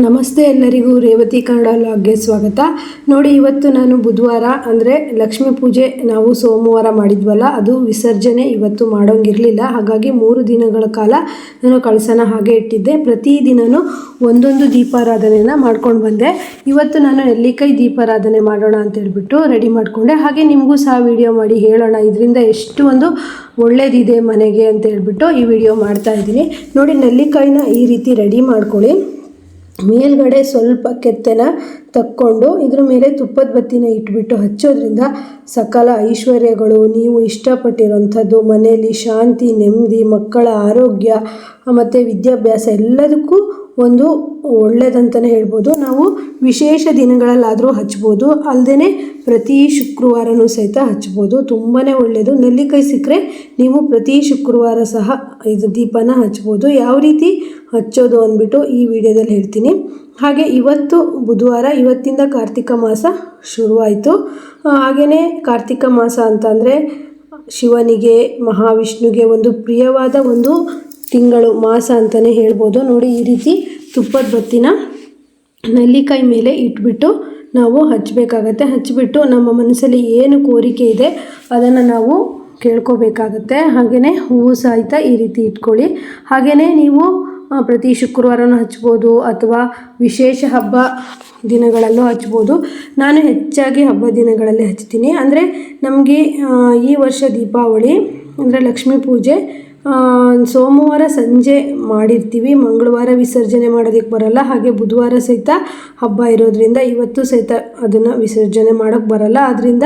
ನಮಸ್ತೆ ಎಲ್ಲರಿಗೂ ರೇವತಿ ಕನ್ನಡ ಲಾಗ್ಗೆ ಸ್ವಾಗತ. ನೋಡಿ, ಇವತ್ತು ನಾನು ಬುಧವಾರ ಅಂದರೆ ಲಕ್ಷ್ಮೀ ಪೂಜೆ ನಾವು ಸೋಮವಾರ ಮಾಡಿದ್ವಲ್ಲ, ಅದು ವಿಸರ್ಜನೆ ಇವತ್ತು ಮಾಡೋಂಗಿರಲಿಲ್ಲ. ಹಾಗಾಗಿ 3 ದಿನಗಳ ಕಾಲ ನಾನು ಕಳಸನ ಹಾಗೆ ಇಟ್ಟಿದ್ದೆ. ಪ್ರತಿದಿನವೂ ಒಂದೊಂದು ದೀಪಾರಾಧನೆಯನ್ನು ಮಾಡ್ಕೊಂಡು ಬಂದೆ. ಇವತ್ತು ನಾನು ನೆಲ್ಲಿಕಾಯಿ ದೀಪಾರಾಧನೆ ಮಾಡೋಣ ಅಂತ ಹೇಳ್ಬಿಟ್ಟು ರೆಡಿ ಮಾಡಿಕೊಂಡೆ. ಹಾಗೆ ನಿಮಗೂ ಸಹ ವಿಡಿಯೋ ಮಾಡಿ ಹೇಳೋಣ, ಇದರಿಂದ ಎಷ್ಟು ಒಂದು ಒಳ್ಳೇದಿದೆ ಮನೆಗೆ ಅಂತ ಹೇಳ್ಬಿಟ್ಟು ಈ ವಿಡಿಯೋ ಮಾಡ್ತಾ ಇದ್ದೀನಿ. ನೋಡಿ, ನೆಲ್ಲಿಕಾಯಿನ ಈ ರೀತಿ ರೆಡಿ ಮಾಡ್ಕೊಳ್ಳಿ. ಮೇಲ್ಗಡೆ ಸ್ವಲ್ಪ ಕೆತ್ತನ ತಕ್ಕೊಂಡು ಇದ್ರ ಮೇಲೆ ತುಪ್ಪದ ಬತ್ತಿನ ಇಟ್ಬಿಟ್ಟು ಹಚ್ಚೋದ್ರಿಂದ ಸಕಲ ಐಶ್ವರ್ಯಗಳು, ನೀವು ಇಷ್ಟಪಟ್ಟಿರೋಂಥದ್ದು, ಮನೆಯಲ್ಲಿ ಶಾಂತಿ, ನೆಮ್ಮದಿ, ಮಕ್ಕಳ ಆರೋಗ್ಯ ಮತ್ತು ವಿದ್ಯಾಭ್ಯಾಸ ಎಲ್ಲದಕ್ಕೂ ಒಂದು ಒಳ್ಳೆಯದಂತಲೇ ಹೇಳ್ಬೋದು. ನಾವು ವಿಶೇಷ ದಿನಗಳಲ್ಲಾದರೂ ಹಚ್ಬೋದು, ಅಲ್ಲದೆ ಪ್ರತಿ ಶುಕ್ರವಾರನೂ ಸಹಿತ ಹಚ್ಬೋದು. ತುಂಬಾ ಒಳ್ಳೆಯದು. ನೆಲ್ಲಿಕಾಯಿ ಸಿಕ್ಕರೆ ನೀವು ಪ್ರತಿ ಶುಕ್ರವಾರ ಸಹ ಇದು ದೀಪನ ಹಚ್ಬೋದು. ಯಾವ ರೀತಿ ಹಚ್ಚೋದು ಅಂದ್ಬಿಟ್ಟು ಈ ವಿಡಿಯೋದಲ್ಲಿ ಹೇಳ್ತೀನಿ. ಹಾಗೆ ಇವತ್ತು ಬುಧವಾರ, ಇವತ್ತಿಂದ ಕಾರ್ತಿಕ ಮಾಸ ಶುರುವಾಯಿತು. ಹಾಗೆಯೇ ಕಾರ್ತಿಕ ಮಾಸ ಅಂತಂದರೆ ಶಿವನಿಗೆ, ಮಹಾವಿಷ್ಣುವಿಗೆ ಒಂದು ಪ್ರಿಯವಾದ ಒಂದು ತಿಂಗಳು, ಮಾಸ ಅಂತಲೇ ಹೇಳ್ಬೋದು. ನೋಡಿ, ಈ ರೀತಿ ತುಪ್ಪದ ಬತ್ತಿನ ನೆಲ್ಲಿಕಾಯಿ ಮೇಲೆ ಇಟ್ಬಿಟ್ಟು ನಾವು ಹಚ್ಚಬೇಕಾಗತ್ತೆ. ಹಚ್ಚಿಬಿಟ್ಟು ನಮ್ಮ ಮನಸ್ಸಲ್ಲಿ ಏನು ಕೋರಿಕೆ ಇದೆ ಅದನ್ನು ನಾವು ಕೇಳ್ಕೋಬೇಕಾಗತ್ತೆ. ಹಾಗೆಯೇ ಹೂವು ಸಹಿತ ಈ ರೀತಿ ಇಟ್ಕೊಳ್ಳಿ. ಹಾಗೆಯೇ ನೀವು ಪ್ರತಿ ಶುಕ್ರವಾರನೂ ಹಚ್ಬೋದು ಅಥವಾ ವಿಶೇಷ ಹಬ್ಬ ದಿನಗಳಲ್ಲೂ ಹಚ್ಬೋದು. ನಾನು ಹೆಚ್ಚಾಗಿ ಹಬ್ಬ ದಿನಗಳಲ್ಲಿ ಹಚ್ತೀನಿ. ಅಂದರೆ ನಮಗೆ ಈ ವರ್ಷ ದೀಪಾವಳಿ ಅಂದರೆ ಲಕ್ಷ್ಮೀ ಪೂಜೆ ಸೋಮವಾರ ಸಂಜೆ ಮಾಡಿರ್ತೀವಿ, ಮಂಗಳವಾರ ವಿಸರ್ಜನೆ ಮಾಡೋದಕ್ಕೆ ಬರಲ್ಲ. ಹಾಗೆ ಬುಧವಾರ ಸಹಿತ ಹಬ್ಬ ಇರೋದ್ರಿಂದ ಇವತ್ತು ಸಹಿತ ಅದನ್ನು ವಿಸರ್ಜನೆ ಮಾಡೋಕ್ಕೆ ಬರಲ್ಲ. ಆದ್ದರಿಂದ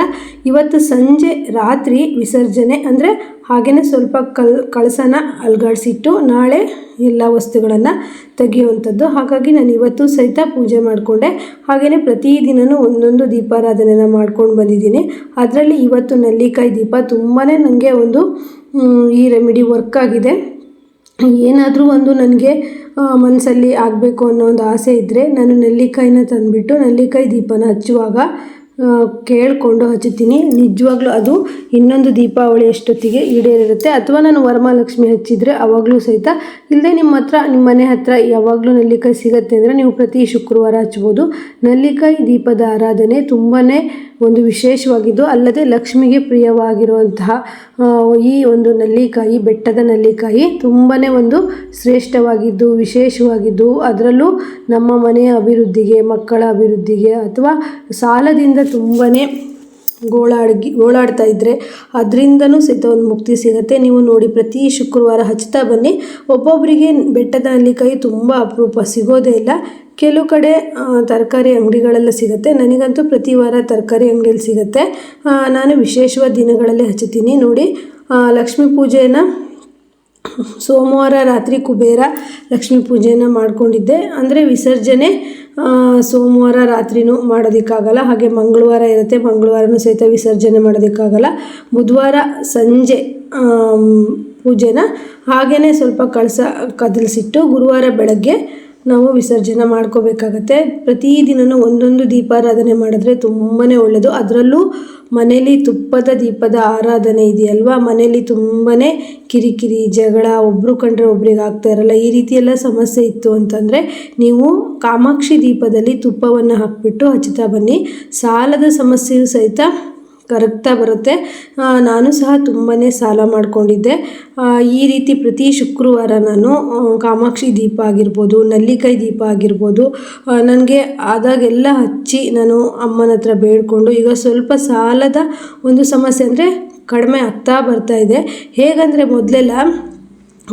ಇವತ್ತು ಸಂಜೆ ರಾತ್ರಿ ವಿಸರ್ಜನೆ ಅಂದರೆ ಹಾಗೆಯೇ ಸ್ವಲ್ಪ ಕಳಸನ ಅಲುಗಾಡಿಸಿಟ್ಟು ನಾಳೆ ಎಲ್ಲ ವಸ್ತುಗಳನ್ನು ತೆಗೆಯುವಂಥದ್ದು. ಹಾಗಾಗಿ ನಾನು ಇವತ್ತು ಸಹಿತ ಪೂಜೆ ಮಾಡಿಕೊಂಡೆ. ಹಾಗೆಯೇ ಪ್ರತಿದಿನವೂ ಒಂದೊಂದು ದೀಪಾರಾಧನೆನ ಮಾಡ್ಕೊಂಡು ಬಂದಿದ್ದೀನಿ. ಅದರಲ್ಲಿ ಇವತ್ತು ನೆಲ್ಲಿಕಾಯಿ ದೀಪ ತುಂಬಾ ನನಗೆ ಒಂದು ಈ ರೆಮಿಡಿ ವರ್ಕ್ ಆಗಿದೆ. ಏನಾದರೂ ಒಂದು ನನಗೆ ಮನಸ್ಸಲ್ಲಿ ಆಗಬೇಕು ಅನ್ನೋ ಒಂದು ಆಸೆ ಇದ್ದರೆ ನಾನು ನೆಲ್ಲಿಕಾಯಿನ ತಂದುಬಿಟ್ಟು ನೆಲ್ಲಿಕಾಯಿ ದೀಪನ ಹಚ್ಚುವಾಗ ಕೇಳಿಕೊಂಡು ಹಚ್ಚುತ್ತೀನಿ. ನಿಜವಾಗ್ಲೂ ಅದು ಇನ್ನೊಂದು ದೀಪಾವಳಿ ಅಷ್ಟೊತ್ತಿಗೆ ಈಡೇರಿರುತ್ತೆ. ಅಥವಾ ನಾನು ವರಮಹಾಲಕ್ಷ್ಮಿ ಹಚ್ಚಿದರೆ ಆವಾಗಲೂ ಸಹಿತ, ಇಲ್ಲದೆ ನಿಮ್ಮ ಮನೆ ಹತ್ತಿರ ಯಾವಾಗಲೂ ನೆಲ್ಲಿಕಾಯಿ ಸಿಗುತ್ತೆ ಅಂದರೆ ನೀವು ಪ್ರತಿ ಶುಕ್ರವಾರ ಹಚ್ಬೋದು. ನೆಲ್ಲಿಕಾಯಿ ದೀಪದ ಆರಾಧನೆ ತುಂಬಾ ಒಂದು ವಿಶೇಷವಾಗಿದ್ದು, ಅಲ್ಲದೆ ಲಕ್ಷ್ಮಿಗೆ ಪ್ರಿಯವಾಗಿರುವಂತಹ ಈ ಒಂದು ನೆಲ್ಲಿಕಾಯಿ, ಬೆಟ್ಟದ ನೆಲ್ಲಿಕಾಯಿ ತುಂಬಾ ಒಂದು ಶ್ರೇಷ್ಠವಾಗಿದ್ದು, ವಿಶೇಷವಾಗಿದ್ದು, ಅದರಲ್ಲೂ ನಮ್ಮ ಮನೆಯ ಅಭಿವೃದ್ಧಿಗೆ, ಮಕ್ಕಳ ಅಭಿವೃದ್ಧಿಗೆ ಅಥವಾ ಸಾಲದಿಂದ ತುಂಬಾ ಗೋಳಾಡ್ತಾ ಇದ್ದರೆ ಅದರಿಂದನೂ ಸಹಿತ ಒಂದು ಮುಕ್ತಿ ಸಿಗುತ್ತೆ. ನೀವು ನೋಡಿ, ಪ್ರತಿ ಶುಕ್ರವಾರ ಹಚ್ತಾ ಬನ್ನಿ. ಒಬ್ಬೊಬ್ಬರಿಗೆ ಬೆಟ್ಟದ ನೆಲ್ಲಿಕಾಯಿ ತುಂಬ ಅಪರೂಪ, ಸಿಗೋದೇ ಇಲ್ಲ. ಕೆಲವು ಕಡೆ ತರಕಾರಿ ಅಂಗಡಿಗಳೆಲ್ಲ ಸಿಗುತ್ತೆ. ನನಗಂತೂ ಪ್ರತಿ ವಾರ ತರಕಾರಿ ಅಂಗಡಿಯಲ್ಲಿ ಸಿಗುತ್ತೆ. ನಾನು ವಿಶೇಷವಾದ ದಿನಗಳಲ್ಲಿ ಹಚ್ಚುತ್ತೀನಿ. ನೋಡಿ, ಲಕ್ಷ್ಮೀ ಪೂಜೆನ ಸೋಮವಾರ ರಾತ್ರಿ ಕುಬೇರ ಲಕ್ಷ್ಮೀ ಪೂಜೆಯನ್ನು ಮಾಡ್ಕೊಂಡಿದ್ದೆ. ಅಂದರೆ ವಿಸರ್ಜನೆ ಸೋಮವಾರ ರಾತ್ರಿನೂ ಮಾಡೋದಕ್ಕಾಗಲ್ಲ. ಹಾಗೆ ಮಂಗಳವಾರ ಇರುತ್ತೆ, ಮಂಗಳವಾರನೂ ಸಹಿತ ವಿಸರ್ಜನೆ ಮಾಡೋದಕ್ಕಾಗಲ್ಲ. ಬುಧವಾರ ಸಂಜೆ ಪೂಜೆನ ಹಾಗೆಯೇ ಸ್ವಲ್ಪ ಕಳಸ ಕದಲಿಸಿಟ್ಟು ಗುರುವಾರ ಬೆಳಗ್ಗೆ ನಾವು ವಿಸರ್ಜನೆ ಮಾಡ್ಕೋಬೇಕಾಗತ್ತೆ. ಪ್ರತಿದಿನವೂ ಒಂದೊಂದು ದೀಪಾರಾಧನೆ ಮಾಡಿದ್ರೆ ತುಂಬಾ ಒಳ್ಳೆಯದು. ಅದರಲ್ಲೂ ಮನೇಲಿ ತುಪ್ಪದ ದೀಪದ ಆರಾಧನೆ ಇದೆಯಲ್ವ, ಮನೇಲಿ ತುಂಬಾ ಕಿರಿಕಿರಿ, ಜಗಳ, ಒಬ್ಬರು ಕಂಡ್ರೆ ಒಬ್ರಿಗೆ ಆಗ್ತಾ ಇರಲ್ಲ, ಈ ರೀತಿ ಎಲ್ಲ ಸಮಸ್ಯೆ ಇತ್ತು ಅಂತಂದರೆ ನೀವು ಕಾಮಾಕ್ಷಿ ದೀಪದಲ್ಲಿ ತುಪ್ಪವನ್ನು ಹಾಕಿಬಿಟ್ಟು ಹಚ್ಚುತ್ತಾ ಬನ್ನಿ. ಸಾಲದ ಸಮಸ್ಯೆಯೂ ಸಹಿತ ಕರಗ್ತಾ ಬರುತ್ತೆ. ನಾನು ಸಹ ತುಂಬಾ ಸಾಲ ಮಾಡಿಕೊಂಡಿದ್ದೆ. ಈ ರೀತಿ ಪ್ರತಿ ಶುಕ್ರವಾರ ನಾನು ಕಾಮಾಕ್ಷಿ ದೀಪ ಆಗಿರ್ಬೋದು, ನೆಲ್ಲಿಕಾಯಿ ದೀಪ ಆಗಿರ್ಬೋದು, ನನಗೆ ಆದಾಗೆಲ್ಲ ಹಚ್ಚಿ ನಾನು ಅಮ್ಮನ ಹತ್ರ ಬೇಡಿಕೊಂಡು ಈಗ ಸ್ವಲ್ಪ ಸಾಲದ ಒಂದು ಸಮಸ್ಯೆ ಅಂದರೆ ಕಡಿಮೆ ಆಗ್ತಾ ಬರ್ತಾಯಿದೆ. ಹೇಗಂದರೆ ಮೊದಲೆಲ್ಲ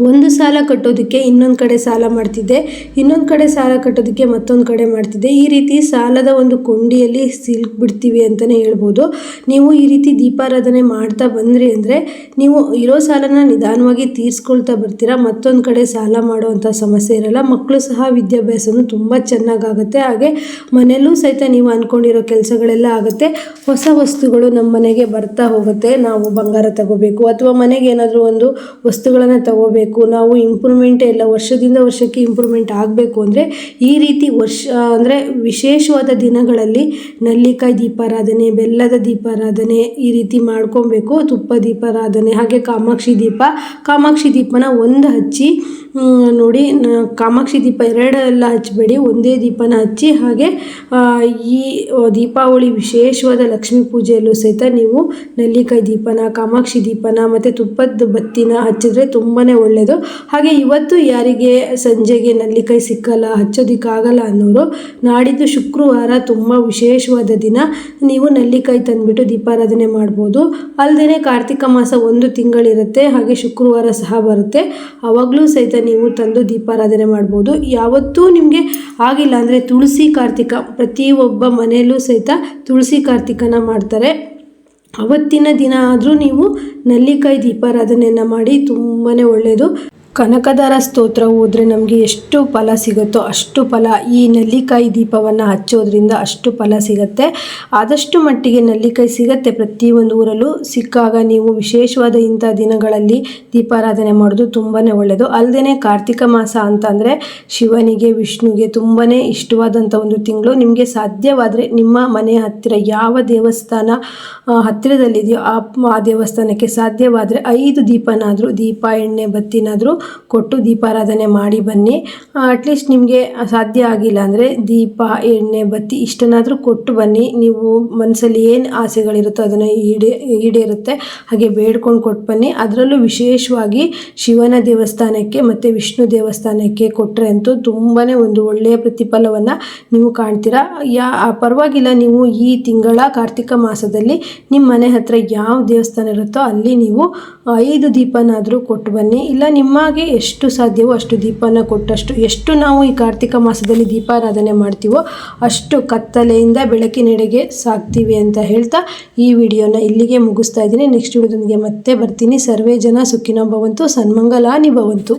ಒಂದು ಸಾಲ ಕಟ್ಟೋದಕ್ಕೆ ಇನ್ನೊಂದು ಕಡೆ ಸಾಲ ಮಾಡ್ತಿದ್ದೆ, ಇನ್ನೊಂದು ಕಡೆ ಸಾಲ ಕಟ್ಟೋದಕ್ಕೆ ಮತ್ತೊಂದು ಕಡೆ ಮಾಡ್ತಿದ್ದೆ. ಈ ರೀತಿ ಸಾಲದ ಒಂದು ಕೊಂಡಿಯಲ್ಲಿ ಸಿಲುಕಿಬಿಡ್ತೀವಿ ಅಂತಲೇ ಹೇಳ್ಬೋದು. ನೀವು ಈ ರೀತಿ ದೀಪಾರಾಧನೆ ಮಾಡ್ತಾ ಬಂದ್ರಿ ಅಂದರೆ ನೀವು ಇರೋ ಸಾಲನ ನಿಧಾನವಾಗಿ ತೀರಿಸ್ಕೊಳ್ತಾ ಬರ್ತೀರಾ. ಮತ್ತೊಂದು ಕಡೆ ಸಾಲ ಮಾಡೋವಂಥ ಸಮಸ್ಯೆ ಇರಲ್ಲ. ಮಕ್ಕಳು ಸಹ ವಿದ್ಯಾಭ್ಯಾಸನೂ ತುಂಬ ಚೆನ್ನಾಗಾಗುತ್ತೆ. ಹಾಗೆ ಮನೆಯಲ್ಲೂ ಸಹಿತ ನೀವು ಅಂದ್ಕೊಂಡಿರೋ ಕೆಲಸಗಳೆಲ್ಲ ಆಗುತ್ತೆ. ಹೊಸ ವಸ್ತುಗಳು ನಮ್ಮ ಮನೆಗೆ ಬರ್ತಾ ಹೋಗುತ್ತೆ. ನಾವು ಬಂಗಾರ ತಗೋಬೇಕು ಅಥವಾ ಮನೆಗೆ ಏನಾದರೂ ಒಂದು ವಸ್ತುಗಳನ್ನು ತಗೋಬೇಕು, ನಾವು ಇಂಪ್ರೂವ್ಮೆಂಟ್ ಎಲ್ಲ ವರ್ಷದಿಂದ ವರ್ಷಕ್ಕೆ ಇಂಪ್ರೂವ್ಮೆಂಟ್ ಆಗಬೇಕು ಅಂದರೆ ಈ ರೀತಿ ಅಂದರೆ ವಿಶೇಷವಾದ ದಿನಗಳಲ್ಲಿ ನೆಲ್ಲಿಕಾಯಿ ದೀಪಾರಾಧನೆ, ಬೆಲ್ಲದ ದೀಪಾರಾಧನೆ ಈ ರೀತಿ ಮಾಡ್ಕೊಬೇಕು. ತುಪ್ಪ ದೀಪಾರಾಧನೆ, ಹಾಗೆ ಕಾಮಾಕ್ಷಿ ದೀಪನ ಒಂದು ಹಚ್ಚಿ ನೋಡಿ ಕಾಮಾಕ್ಷಿ ದೀಪ ಎರಡೆಲ್ಲ ಹಚ್ಚಬೇಡಿ, ಒಂದೇ ದೀಪನ ಹಚ್ಚಿ. ಹಾಗೆ ಈ ದೀಪಾವಳಿ ವಿಶೇಷವಾದ ಲಕ್ಷ್ಮೀ ಪೂಜೆಯಲ್ಲೂ ಸಹಿತ ನೀವು ನೆಲ್ಲಿಕಾಯಿ ದೀಪನ, ಕಾಮಾಕ್ಷಿ ದೀಪನ ಮತ್ತು ತುಪ್ಪದ ಬತ್ತಿನ ಹಚ್ಚಿದ್ರೆ ತುಂಬಾ ಒಳ್ಳೆಯದು. ಹಾಗೆ ಇವತ್ತು ಯಾರಿಗೆ ಸಂಜೆಗೆ ನೆಲ್ಲಿಕಾಯಿ ಸಿಕ್ಕಲ್ಲ, ಹಚ್ಚೋದಕ್ಕಾಗಲ್ಲ ಅನ್ನೋರು ನಾಡಿದ್ದು ಶುಕ್ರವಾರ ತುಂಬ ವಿಶೇಷವಾದ ದಿನ, ನೀವು ನೆಲ್ಲಿಕಾಯಿ ತಂದುಬಿಟ್ಟು ದೀಪಾರಾಧನೆ ಮಾಡ್ಬೋದು. ಅಲ್ಲದೆ ಕಾರ್ತಿಕ ಮಾಸ 1 ತಿಂಗಳಿರುತ್ತೆ, ಹಾಗೆ ಶುಕ್ರವಾರ ಸಹ ಬರುತ್ತೆ. ಆವಾಗಲೂ ಸಹಿತ ನೀವು ತಂದು ದೀಪಾರಾಧನೆ ಮಾಡ್ಬೋದು. ಯಾವತ್ತೂ ನಿಮಗೆ ಆಗಿಲ್ಲ ಅಂದರೆ ತುಳಸಿ ಕಾರ್ತಿಕ, ಪ್ರತಿಯೊಬ್ಬ ಮನೆಯಲ್ಲೂ ಸಹಿತ ತುಳಸಿ ಕಾರ್ತಿಕನ ಮಾಡ್ತಾರೆ. ಅವತ್ತಿನ ದಿನ ಆದರೂ ನೀವು ನೆಲ್ಲಿಕಾಯಿ ದೀಪಾರಾಧನೆಯನ್ನು ಮಾಡಿ, ತುಂಬಾ ಒಳ್ಳೆಯದು. ಕನಕದಾರ ಸ್ತೋತ್ರ ಓದಿದ್ರೆ ನಮಗೆ ಎಷ್ಟು ಫಲ ಸಿಗುತ್ತೋ ಅಷ್ಟು ಫಲ ಈ ನೆಲ್ಲಿಕಾಯಿ ದೀಪವನ್ನು ಹಚ್ಚೋದ್ರಿಂದ ಅಷ್ಟು ಫಲ ಸಿಗುತ್ತೆ. ಆದಷ್ಟು ಮಟ್ಟಿಗೆ ನೆಲ್ಲಿಕಾಯಿ ಸಿಗುತ್ತೆ ಪ್ರತಿಯೊಂದು ಊರಲ್ಲೂ. ಸಿಕ್ಕಾಗ ನೀವು ವಿಶೇಷವಾದ ಇಂಥ ದಿನಗಳಲ್ಲಿ ದೀಪಾರಾಧನೆ ಮಾಡೋದು ತುಂಬಾ ಒಳ್ಳೆಯದು. ಅಲ್ಲದೆ ಕಾರ್ತಿಕ ಮಾಸ ಅಂತಂದರೆ ಶಿವನಿಗೆ, ವಿಷ್ಣುವಿಗೆ ತುಂಬಾ ಇಷ್ಟವಾದಂಥ ಒಂದು ತಿಂಗಳು. ನಿಮಗೆ ಸಾಧ್ಯವಾದರೆ ನಿಮ್ಮ ಮನೆ ಹತ್ತಿರ ಯಾವ ದೇವಸ್ಥಾನ ಹತ್ತಿರದಲ್ಲಿದೆಯೋ ಆ ದೇವಸ್ಥಾನಕ್ಕೆ ಸಾಧ್ಯವಾದರೆ 5 ದೀಪನಾದರೂ, ದೀಪ ಎಣ್ಣೆ ಬತ್ತಿನಾದರೂ ಕೊಟ್ಟು ದೀಪಾರಾಧನೆ ಮಾಡಿ ಬನ್ನಿ. ಅಟ್ಲೀಸ್ಟ್ ನಿಮಗೆ ಸಾಧ್ಯ ಆಗಿಲ್ಲ ಅಂದರೆ ದೀಪ ಎಣ್ಣೆ ಬತ್ತಿ ಇಷ್ಟನ್ನಾದರೂ ಕೊಟ್ಟು ಬನ್ನಿ. ನೀವು ಮನಸ್ಸಲ್ಲಿ ಏನು ಆಸೆಗಳಿರುತ್ತೋ ಅದನ್ನು ಈಡೇರುತ್ತೆ. ಹಾಗೆ ಬೇಡ್ಕೊಂಡು ಕೊಟ್ಟು ಬನ್ನಿ. ಅದರಲ್ಲೂ ವಿಶೇಷವಾಗಿ ಶಿವನ ದೇವಸ್ಥಾನಕ್ಕೆ ಮತ್ತು ವಿಷ್ಣು ದೇವಸ್ಥಾನಕ್ಕೆ ಕೊಟ್ಟರೆ ಅಂತೂ ತುಂಬಾ ಒಂದು ಒಳ್ಳೆಯ ಪ್ರತಿಫಲವನ್ನು ನೀವು ಕಾಣ್ತೀರಾ. ಪರವಾಗಿಲ್ಲ, ನೀವು ಈ ತಿಂಗಳ ಕಾರ್ತಿಕ ಮಾಸದಲ್ಲಿ ನಿಮ್ಮ ಮನೆ ಹತ್ತಿರ ಯಾವ ದೇವಸ್ಥಾನ ಇರುತ್ತೋ ಅಲ್ಲಿ ನೀವು 5 ದೀಪನಾದರೂ ಕೊಟ್ಟು ಬನ್ನಿ. ಇಲ್ಲ ನಿಮಗೆ ಎಷ್ಟು ಸಾಧ್ಯವೋ ಅಷ್ಟು ದೀಪನ ಕೊಟ್ಟಷ್ಟು, ಎಷ್ಟು ನಾವು ಈ ಕಾರ್ತಿಕ ಮಾಸದಲ್ಲಿ ದೀಪಾರಾಧನೆ ಮಾಡ್ತೀವೋ ಅಷ್ಟು ಕತ್ತಲೆಯಿಂದ ಬೆಳಕಿನೆಡೆಗೆ ಸಾಗ್ತೀವಿ ಅಂತ ಹೇಳ್ತಾ ಈ ವಿಡಿಯೋನ ಇಲ್ಲಿಗೆ ಮುಗಿಸ್ತಾ ಇದ್ದೀನಿ. ನೆಕ್ಸ್ಟ್ ವಿಡಿಯೋದೊಂದಿಗೆ ಮತ್ತೆ ಬರ್ತೀನಿ. ಸರ್ವೇ ಜನ ಸುಖಿನೋ ಭವಂತು, ಸನ್ಮಂಗಲಾನಿ ಭವಂತು.